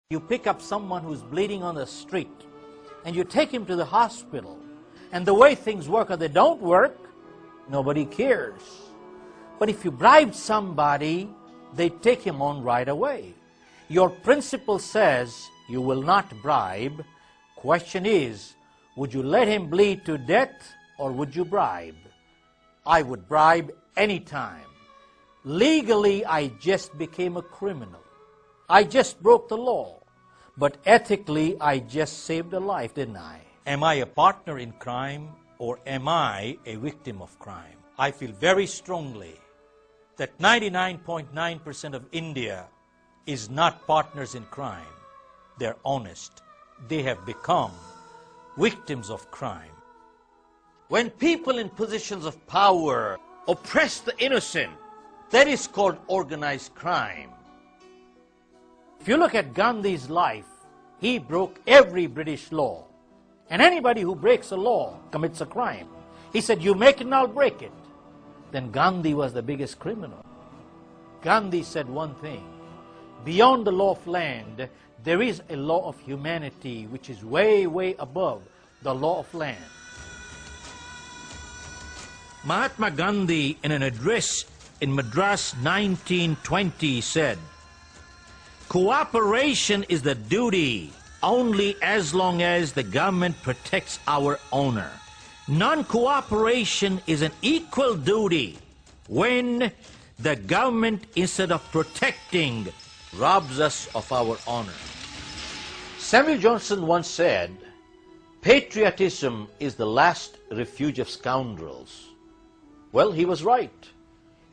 You pick up someone who's bleeding on the street and you take him to the hospital, and the way things work or they don't work, nobody cares. But if you bribe somebody, they take him on right away. Your principle says you will not bribe. Question is, would you let him bleed to death or would you bribe? I would bribe any time. Legally, I just became a criminal. I just broke the law. But ethically, I just saved a life, didn't I? Am I a partner in crime or am I a victim of crime? I feel very strongly that 99.9% of India is not partners in crime. They're honest. They have become victims of crime. When people in positions of power oppress the innocent, that is called organized crime. If you look at Gandhi's life, he broke every British law. And anybody who breaks a law commits a crime. He said, you make it and I'll break it. Then Gandhi was the biggest criminal. Gandhi said one thing: beyond the law of land, there is a law of humanity which is way, way above the law of land. Mahatma Gandhi, in an address in Madras 1920, said, cooperation is the duty only as long as the government protects our honor. Non-cooperation is an equal duty when the government, instead of protecting, robs us of our honor. Samuel Johnson once said, patriotism is the last refuge of scoundrels. Well, he was right.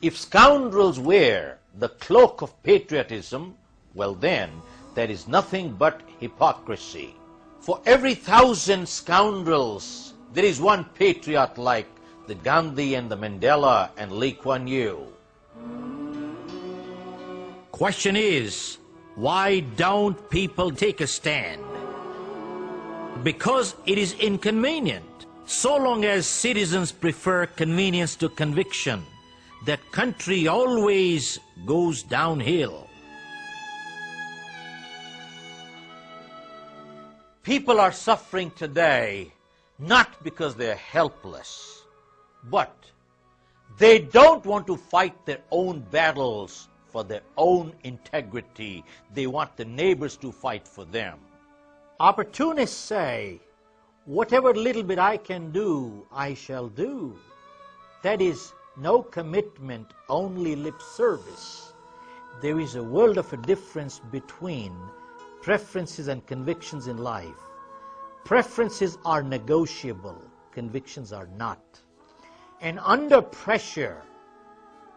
If scoundrels wear the cloak of patriotism, well then, that is nothing but hypocrisy. For every 1,000 scoundrels, there is one patriot like the Gandhi and the Mandela and Lee Kuan Yew. Question is, why don't people take a stand? Because it is inconvenient. So long as citizens prefer convenience to conviction, that country always goes downhill. People are suffering today not because they're helpless, but they don't want to fight their own battles for their own integrity. They want the neighbors to fight for them. Opportunists say, whatever little bit I can do, I shall do. That is no commitment, only lip service. There is a world of a difference between preferences and convictions in life. Preferences are negotiable, convictions are not. And under pressure,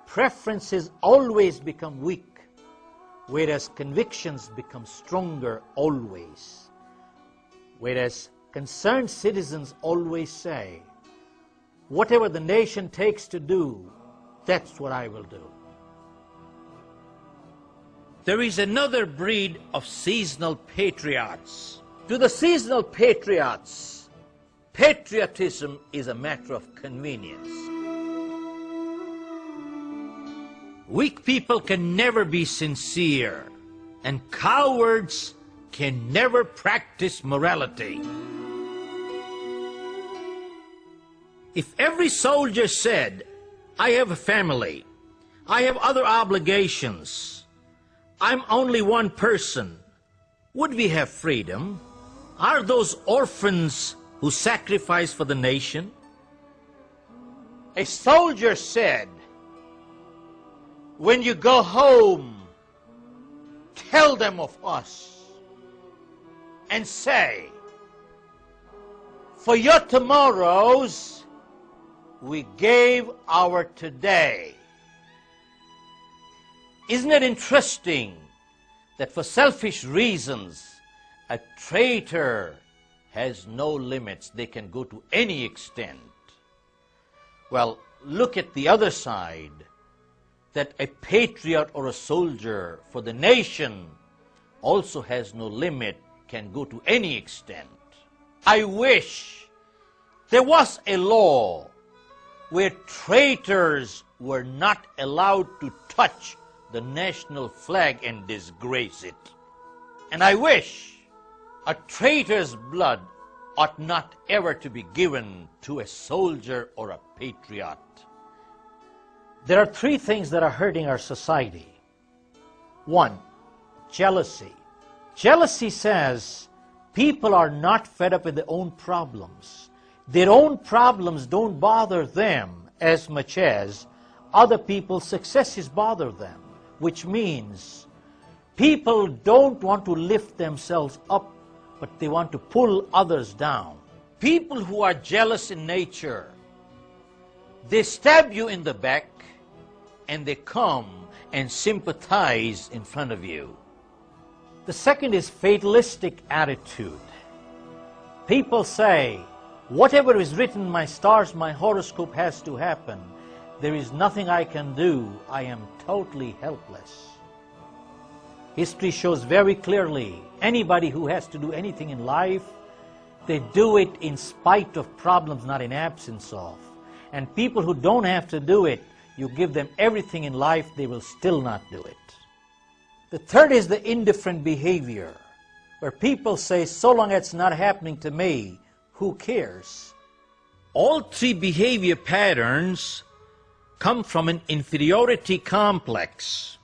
preferences always become weak, whereas convictions become stronger always. Whereas concerned citizens always say, whatever the nation takes to do, that's what I will do. There is another breed of seasonal patriots. To the seasonal patriots, patriotism is a matter of convenience. Weak people can never be sincere, and cowards can never practice morality. If every soldier said, I have a family, I have other obligations, I'm only one person, would we have freedom? Are those orphans who sacrifice for the nation? A soldier said, when you go home, tell them of us and say, for your tomorrows, we gave our today. Isn't it interesting that for selfish reasons, a traitor has no limits? They can go to any extent. Well, look at the other side, that a patriot or a soldier for the nation also has no limit, can go to any extent. I wish there was a law where traitors were not allowed to touch the national flag and disgrace it. And I wish a traitor's blood ought not ever to be given to a soldier or a patriot. There are three things that are hurting our society. One, jealousy. Jealousy says people are not fed up with their own problems. Their own problems don't bother them as much as other people's successes bother them, which means people don't want to lift themselves up, but they want to pull others down. People who are jealous in nature, they stab you in the back and they come and sympathize in front of you. The second is fatalistic attitude. People say, whatever is written in my stars, my horoscope has to happen. There is nothing I can do. I am totally helpless. History shows very clearly, anybody who has to do anything in life, they do it in spite of problems, not in absence of. And people who don't have to do it, you give them everything in life, they will still not do it. The third is the indifferent behavior, where people say, so long as it's not happening to me, who cares? All three behavior patterns come from an inferiority complex.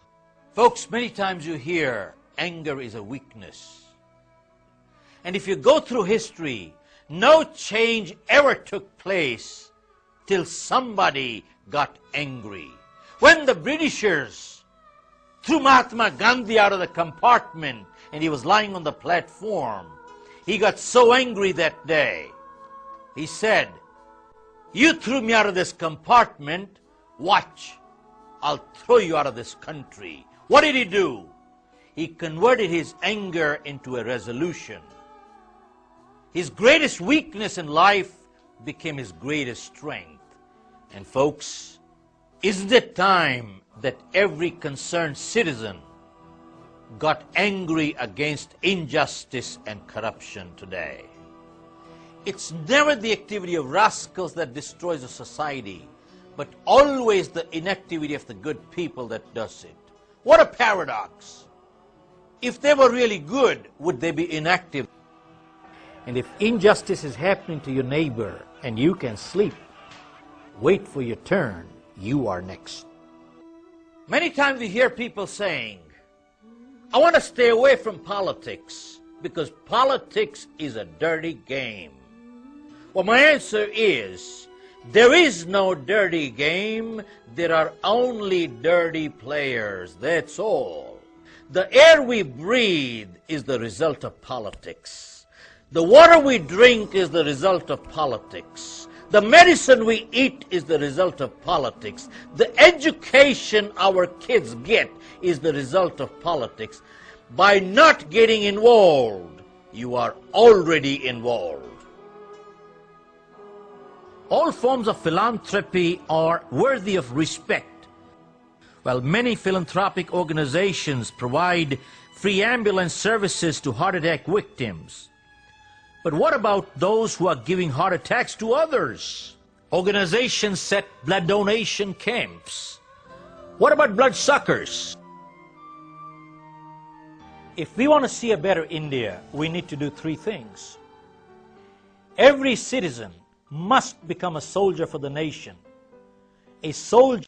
Folks, many times you hear anger is a weakness. And if you go through history, no change ever took place till somebody got angry. When the Britishers threw Mahatma Gandhi out of the compartment and he was lying on the platform, he got so angry that day. He said, you threw me out of this compartment, watch, I'll throw you out of this country. What did he do? He converted his anger into a resolution. His greatest weakness in life became his greatest strength. And folks, isn't it time that every concerned citizen got angry against injustice and corruption today? It's never the activity of rascals that destroys a society, but always the inactivity of the good people that does it. What a paradox! If they were really good, would they be inactive? And if injustice is happening to your neighbor and you can sleep, wait for your turn, you are next. Many times we hear people saying, I want to stay away from politics because politics is a dirty game. Well, my answer is, there is no dirty game, there are only dirty players, that's all. The air we breathe is the result of politics. The water we drink is the result of politics. The medicine we eat is the result of politics. The education our kids get is the result of politics. By not getting involved, you are already involved. All forms of philanthropy are worthy of respect. While many philanthropic organizations provide free ambulance services to heart attack victims, but what about those who are giving heart attacks to others? Organizations set blood donation camps. What about bloodsuckers? If we want to see a better India, we need to do three things. Every citizen must become a soldier for the nation. A soldier